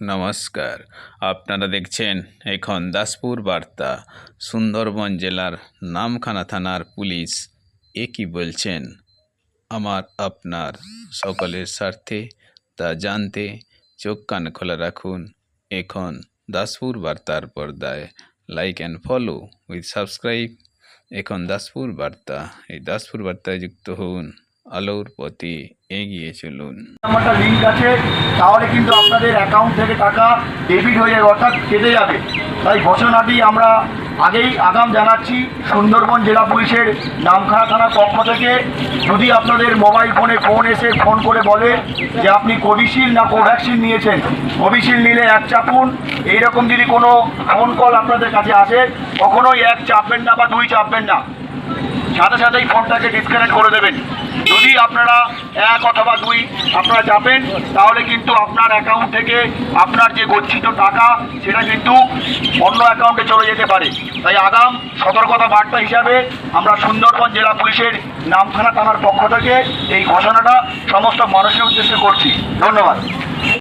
নমস্কার। আপনারা দেখছেন এখন দাসপুর বার্তা। সুন্দরবন জেলার নামখানা থানার পুলিশ কি বলছেন আমার আপনার সকলের স্বার্থে তা জানতে চোখ কান খোলা রাখুন। এখন দাসপুর বার্তার পর্দায় like and follow with subscribe. এখন দাসপুর বার্তা, এই দাসপুর বার্তায় যুক্ত হন, আলোর পথে এগিয়ে চলুন। একটা লিঙ্ক আছে, তাহলে কিন্তু আপনাদের অ্যাকাউন্ট থেকে টাকা ডেবিট হয়ে যাবে, অর্থাৎ কেটে যাবে। তাই ঘোষণাটি আমরা আগেই আগাম জানাচ্ছি সুন্দরবন জেলা পুলিশের নামখানা থানার পক্ষ থেকে। যদি আপনাদের মোবাইল ফোনে ফোন করে বলে যে আপনি কোভিশিল্ড না কোভ্যাক্সিন নিয়েছেন, কোভিশিল্ড নিলে 1 চাপুন, এইরকম যদি কোনো ফোন কল আপনাদের কাছে আসে, কখনোই 1 চাপবেন না বা 2 চাপবেন না, সাথে সাথেই ফোনটাকে ডিসকানেক্ট করে দেবেন। যদি আপনারা 1 অথবা 2 আপনারা চাপেন, তাহলে কিন্তু আপনার অ্যাকাউন্ট থেকে আপনার যে গচ্ছিত টাকা সেটা কিন্তু অন্য অ্যাকাউন্টে চলে যেতে পারে। তাই আগাম সতর্কতা বার্তা হিসাবে আমরা সুন্দরবন জেলা পুলিশের নামখানা থানার পক্ষ থেকে এই ঘোষণাটা সমস্ত মানুষের উদ্দেশ্যে করছি। ধন্যবাদ।